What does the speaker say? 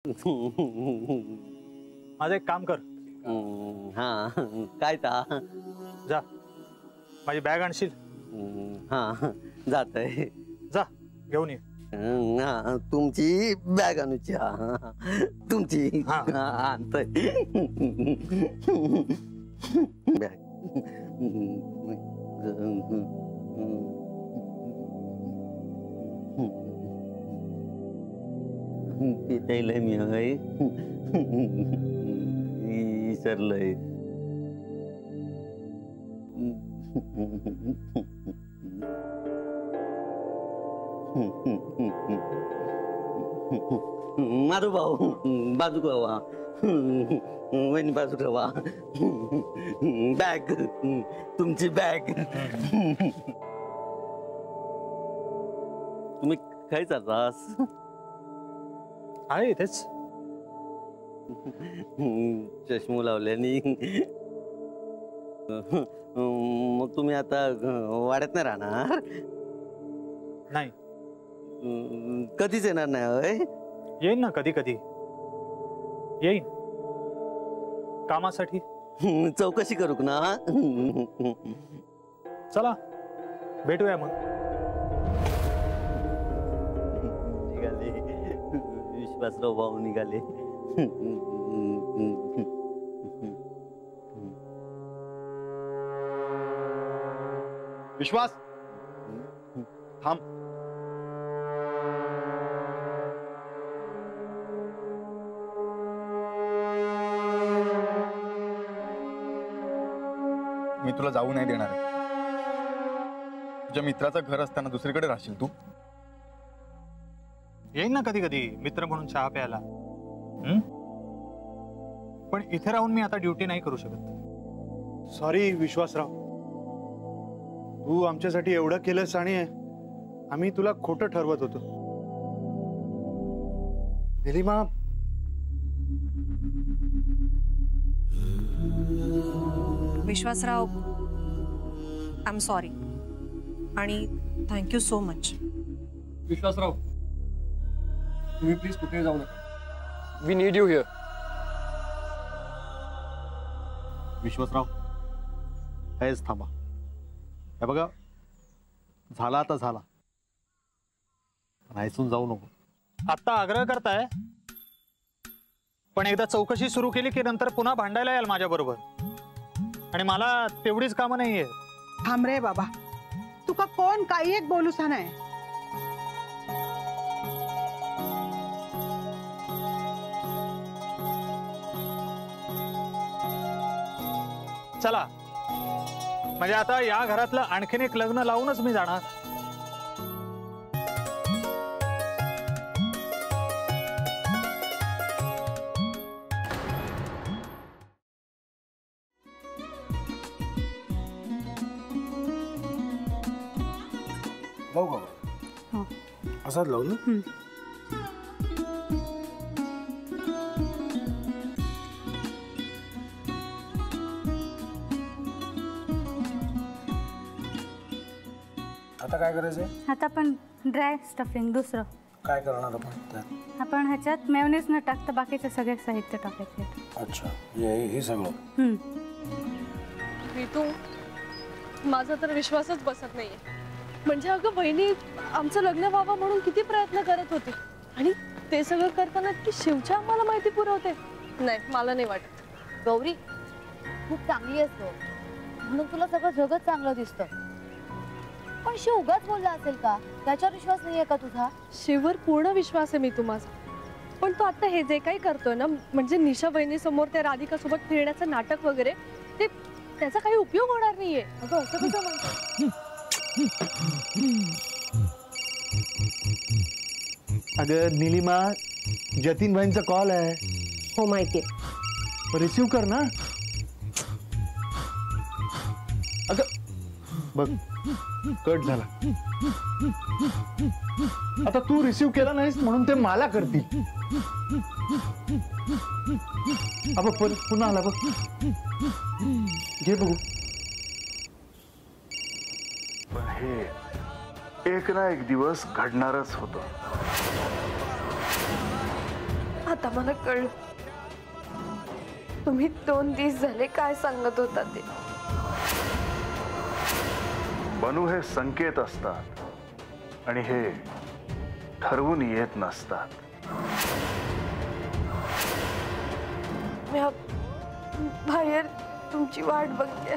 माझं एक काम कर. हा काय ता जा माझी बॅग आणशील. हा जातय जा घेऊन ये. तुमची बॅग आणूची. तुमची आणतोय बॅग. पितायलंय मी हय विसरलंय. मारू भाऊ बाजू ठेवा. वहिनी बाजू ठेवा. बॅग तुमची बॅग. तुम्ही काय चालतास? आहे इथेच. चष्मा लावल्यानी मग तुम्ही आता वाड्यात नाही राहणार? नाही. कधीच येणार नाही होय? येईन ना कधी कधी येईन कामासाठी. चौकशी करू ना. चला भेटूया मग. निघाले विश्वासराव भाऊ निघाले. विश्वास थांब. मी तुला जाऊ नाही देणार आहे. तुझ्या मित्राचं घर असताना दुसरीकडे राहशील तू? येईन ना कधी कधी मित्र म्हणून चहा प्यायला. पण इथे राहून मी आता ड्युटी नाही करू शकत. सॉरी विश्वासराव, तू आमच्यासाठी एवढं केलंस आणि आम्ही तुला खोटं ठरवत होतो. Nilima, Vishwasrao I am sorry आणि थँक्यू सो मच. विश्वासराव तुम्ही प्लीज कुठे जाऊ नका. We need you here. Vishwasrao हेच थांबा. हे बघा झाला आता झाला. राहायचून जाऊ नको. आता आग्रह करताय पण एकदा चौकशी सुरू केली की नंतर पुन्हा भांडायला याल माझ्या बरोबर. आणि मला तेवढीच कामं नाहीये. थांब रे बाबा, तुका कोण काही एक बोलूसा नाही. चला म्हणजे आता या घरातलं आणखीन एक लग्न लावूनच मी जाणार. लावू का? असाच लावू ना. आता काय करायचंय? आता आपण ड्राय स्टफिंग दुसरं काय करणार आपण? आपण ह्याच्यात मेयोनीज न टाकता बाकीचे सगळे साहित्य टाकायचे. अच्छा, हे सगळं. ऋतू, माझा तर विश्वासच बसत नाहीये. म्हणजे अगं बहिणी आमचं लग्न व्हावं म्हणून किती प्रयत्न करत होती आणि ते सगळं करताना की शिवच्या आम्हाला माहिती पुरवते. नाही, मला नाही वाटत. गौरी खूप चांगली असतो म्हणून तुला सगळं जगत चांगलं दिसतं. पण शिव उगाच बोलला असेल का? त्याच्यावर विश्वास नाहीये का तुझा? शिववर पूर्ण विश्वास आहे मी माझा. पण तो आता हे जे काही करतोय ना, म्हणजे निशा बहिणी समोर त्या राधिका सोबत फिरण्याचं नाटक वगैरे, ते त्याचा काही उपयोग होणार नाहीये. अगं असं कसं म्हणतो? अगं निलिमा, जतीन भाईंचा कॉल आहे. हो माहितीये. रिसीव कर ना. अगं बघ कट झाला. आता तू रिसीव केला नाहीस म्हणून ते मला करतील. अब पुन्हा आला बघ. घे बघू. पण हे एक ना एक दिवस घडणारच होतं. आता मला कळलं तुम्ही 2 दिवस झाले काय सांगत होता ते. बनू हे संकेत असतात आणि हे ठरवून येत नसतात. मी बाहेर तुमची वाट बघते.